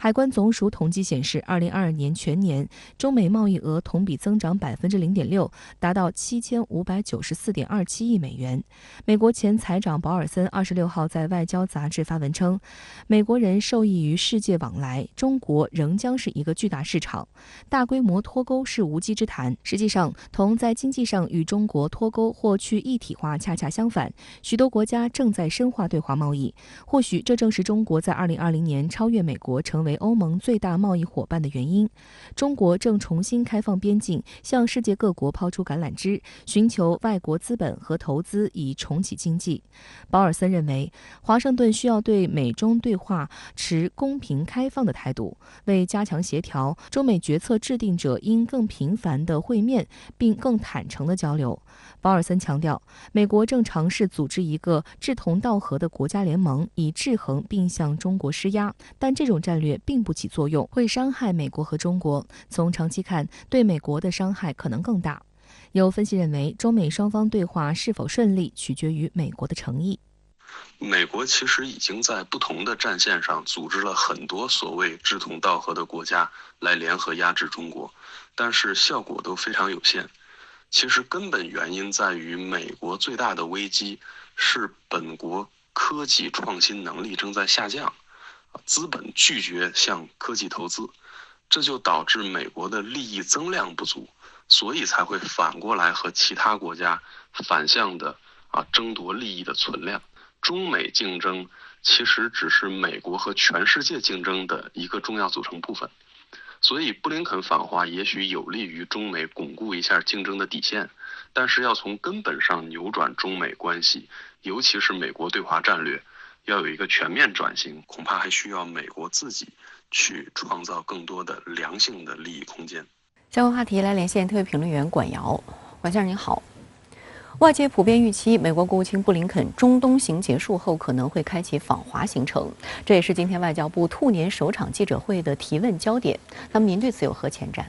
海关总署统计显示，2022年全年中美贸易额同比增长0.6%，达到7594.27亿美元。美国前财长保尔森26号在外交杂志发文称，美国人受益于世界往来，中国仍将是一个巨大市场。大规模脱钩是无稽之谈。实际上，同在经济上与中国脱钩或去一体化恰恰相反，许多国家正在深化对华贸易。或许这正是中国在2020年超越美国成为欧盟最大贸易伙伴的原因。中国正重新开放边境，向世界各国抛出橄榄枝，寻求外国资本和投资以重启经济。保尔森认为，华盛顿需要对美中对话持公平开放的态度，为加强协调，中美决策制定者应更频繁地会面，并更坦诚地交流。保尔森强调，美国正尝试组织一个志同道合的国家联盟，以制衡并向中国施压，但这种战略并不起作用，会伤害美国和中国。从长期看，对美国的伤害可能更大。有分析认为，中美双方对话是否顺利，取决于美国的诚意。美国其实已经在不同的战线上组织了很多所谓志同道合的国家来联合压制中国，但是效果都非常有限。其实根本原因在于，美国最大的危机是本国科技创新能力正在下降，资本拒绝向科技投资，这就导致美国的利益增量不足，所以才会反过来和其他国家反向的争夺利益的存量。中美竞争其实只是美国和全世界竞争的一个重要组成部分。所以布林肯访华也许有利于中美巩固一下竞争的底线，但是要从根本上扭转中美关系，尤其是美国对华战略要有一个全面转型，恐怕还需要美国自己去创造更多的良性的利益空间。相关话题来连线特约评论员管瑶。管先生您好。外界普遍预期，美国国务卿布林肯中东行结束后可能会开启访华行程，这也是今天外交部兔年首场记者会的提问焦点。那么您对此有何前瞻？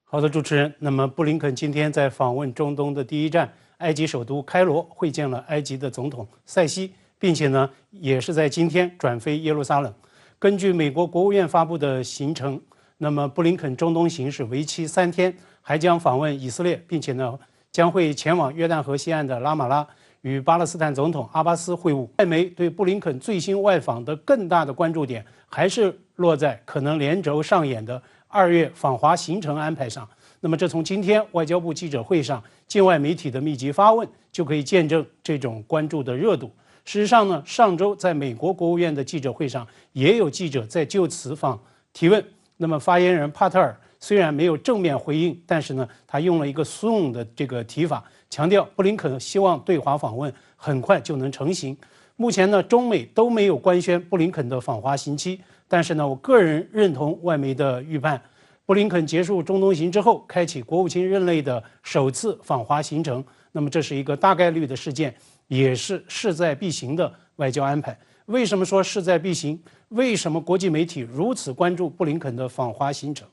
好的，主持人。那么布林肯今天在访问中东的第一站埃及首都开罗，会见了埃及的总统塞西，并且呢，也是在今天转飞耶路撒冷。根据美国国务院发布的行程，那么布林肯中东行是为期3天，还将访问以色列，并且呢，将会前往约旦河西岸的拉马拉，与巴勒斯坦总统阿巴斯会晤。外媒对布林肯最新外访的更大的关注点，还是落在可能连轴上演的2月访华行程安排上。那么，这从今天外交部记者会上境外媒体的密集发问，就可以见证这种关注的热度。事实上呢，上周在美国国务院的记者会上，也有记者在就此提问。那么，发言人帕特尔虽然没有正面回应，但是呢，他用了一个 soon 的这个提法，强调布林肯希望对华访问很快就能成行。目前呢，中美都没有官宣布林肯的访华行期，但是呢，我个人认同外媒的预判，布林肯结束中东行之后，开启国务卿任内的首次访华行程，那么这是一个大概率的事件，也是势在必行的外交安排。为什么说势在必行？为什么国际媒体如此关注布林肯的访华行程？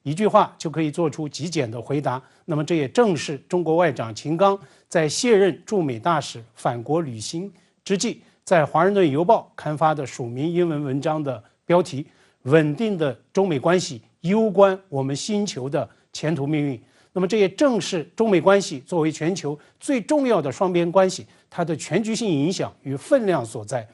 一句话就可以做出极简的回答。那么这也正是中国外长秦刚在卸任驻美大使返国履行之际，在《华盛顿邮报》刊发的署名英文文章的标题：稳定的中美关系攸关我们星球的前途命运。那么这也正是中美关系作为全球最重要的双边关系，它的全局性影响与分量所在。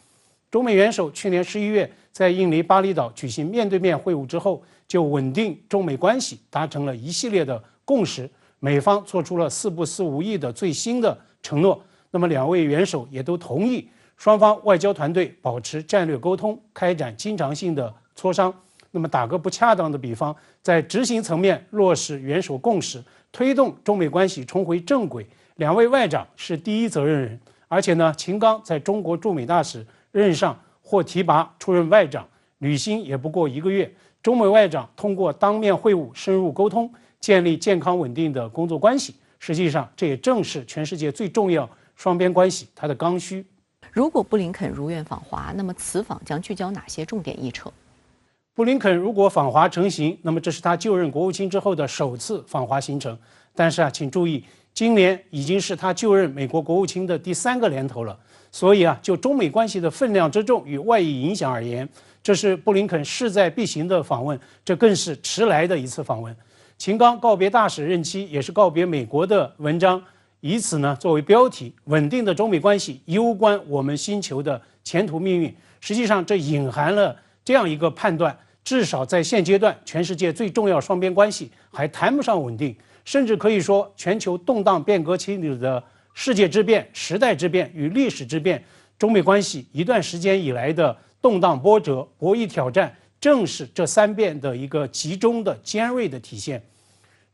中美元首去年11月在印尼巴厘岛举行面对面会晤之后，就稳定中美关系达成了一系列的共识，美方做出了4不4无意的最新的承诺。那么两位元首也都同意双方外交团队保持战略沟通，开展经常性的磋商。那么打个不恰当的比方，在执行层面落实元首共识，推动中美关系重回正轨，两位外长是第一责任人。而且呢，秦刚在中国驻美大使任上获提拔出任外长，履新也不过1个月，中美外长通过当面会晤深入沟通，建立健康稳定的工作关系。实际上，这也正是全世界最重要双边关系它的刚需。如果布林肯如愿访华，那么此访将聚焦哪些重点议程？布林肯如果访华成行，那么这是他就任国务卿之后的首次访华行程。但是请注意，今年已经是他就任美国国务卿的第3个年头了。所以啊，就中美关系的分量之重与外溢影响而言，这是布林肯势在必行的访问，这更是迟来的一次访问。秦刚告别大使任期，也是告别美国的文章，以此呢作为标题，稳定的中美关系攸关我们星球的前途命运。实际上，这隐含了这样一个判断：至少在现阶段，全世界最重要双边关系还谈不上稳定，甚至可以说，全球动荡变革期里的世界之变、时代之变与历史之变，中美关系一段时间以来的动荡波折、博弈挑战，正是这3变的一个集中的尖锐的体现。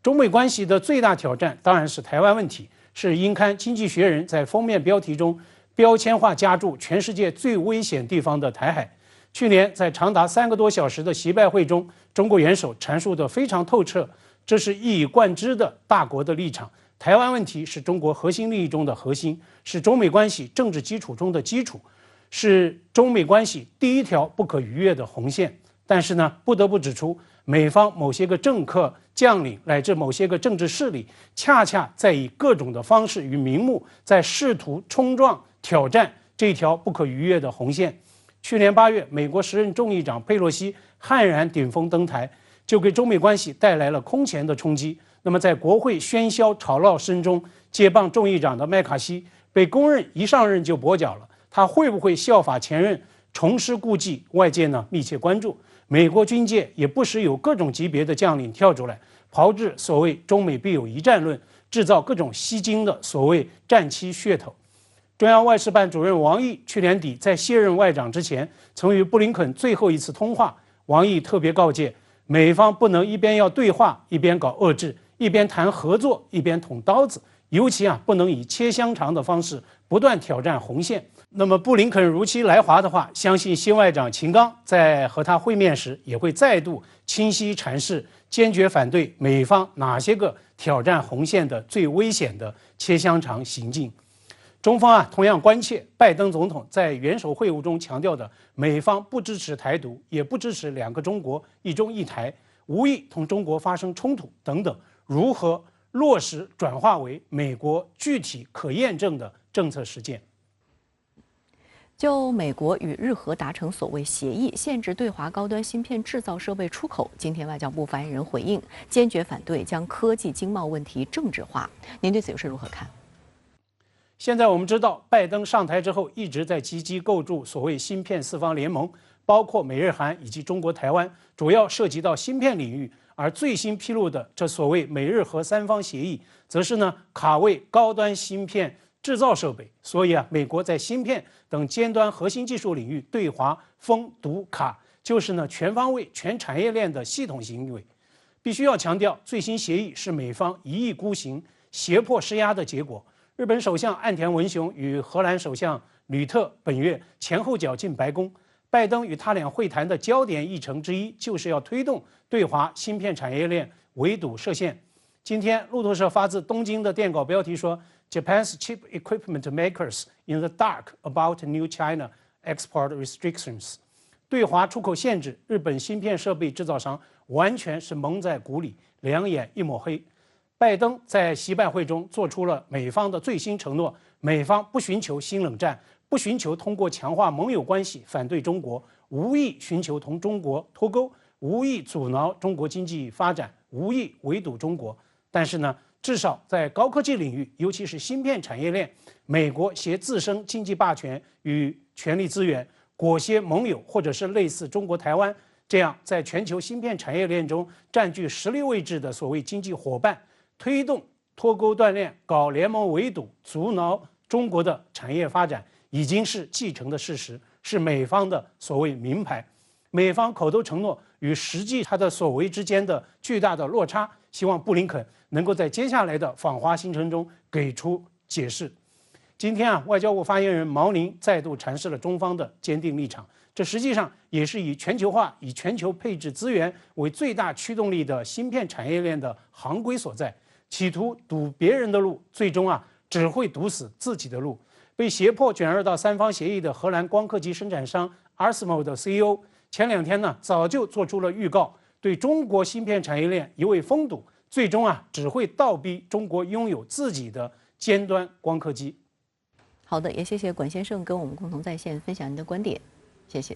中美关系的最大挑战当然是台湾问题，是英刊《经济学人》在封面标题中标签化加注全世界最危险地方的台海。去年在长达3个多小时的习拜会中，中国元首阐述得非常透彻，这是一以贯之的大国的立场。台湾问题是中国核心利益中的核心，是中美关系政治基础中的基础，是中美关系第一条不可逾越的红线。但是呢，不得不指出，美方某些个政客、将领乃至某些个政治势力，恰恰在以各种的方式与名目，在试图冲撞、挑战这条不可逾越的红线。去年8月，美国时任众议长佩洛西悍然顶风登台，就给中美关系带来了空前的冲击。那么，在国会喧嚣吵闹声中，接棒众议长的麦卡锡被公认一上任就跛脚了。他会不会效法前任重施故技？外界呢密切关注。美国军界也不时有各种级别的将领跳出来，炮制所谓中美必有一战论，制造各种吸睛的所谓战期噱头。中央外事办主任王毅去年底在卸任外长之前，曾与布林肯最后一次通话。王毅特别告诫，美方不能一边要对话，一边搞遏制，一边谈合作，一边捅刀子，尤其不能以切香肠的方式不断挑战红线。那么布林肯如期来华的话，相信新外长秦刚在和他会面时，也会再度清晰阐释，坚决反对美方哪些个挑战红线的最危险的切香肠行径。中方同样关切拜登总统在元首会晤中强调的，美方不支持台独，也不支持2个中国、一中一台，无意同中国发生冲突等等，如何落实转化为美国具体可验证的政策实践。就美国与日核达成所谓协议，限制对华高端芯片制造设备出口，今天外交部发言人回应，坚决反对将科技经贸问题政治化。您对此又是如何看？现在我们知道，拜登上台之后一直在积极构筑所谓芯片4方联盟，包括美日韩以及中国台湾，主要涉及到芯片领域。而最新披露的这所谓美日核3方协议，则是卡位高端芯片制造设备。所以美国在芯片等尖端核心技术领域对华封堵卡，就是全方位全产业链的系统行为。必须要强调，最新协议是美方一意孤行、胁迫施压的结果。日本首相岸田文雄与荷兰首相吕特本月前后脚进白宫，拜登与他俩会谈的焦点议程之一，就是要推动对华芯片产业链围堵设限。今天路透社发自东京的电稿标题说 ，Japan's chip equipment makers in the dark about new China export restrictions。对华出口限制，日本芯片设备制造商完全是蒙在鼓里，两眼一抹黑。拜登在习拜会中做出了美方的最新承诺，美方不寻求新冷战，不寻求通过强化盟友关系反对中国，无意寻求同中国脱钩，无意阻挠中国经济发展，无意围堵中国。但是至少在高科技领域，尤其是芯片产业链，美国携自身经济霸权与权力资源，裹挟盟友或者是类似中国台湾这样在全球芯片产业链中占据实力位置的所谓经济伙伴，推动脱钩断链，搞联盟围堵，阻挠中国的产业发展，已经是既成的事实，是美方的所谓名牌。美方口头承诺与实际他的所为之间的巨大的落差，希望布林肯能够在接下来的访华行程中给出解释。今天外交部发言人毛宁再度阐释了中方的坚定立场，这实际上也是以全球化、以全球配置资源为最大驱动力的芯片产业链的行规所在。企图堵别人的路，最终只会堵死自己的路。被胁迫卷入到3方协议的荷兰光刻机生产商 ASML 的 CEO 前2天早就做出了预告，对中国芯片产业链一味封堵，最终只会倒逼中国拥有自己的尖端光刻机。好的，也谢谢管先生跟我们共同在线分享您的观点，谢谢。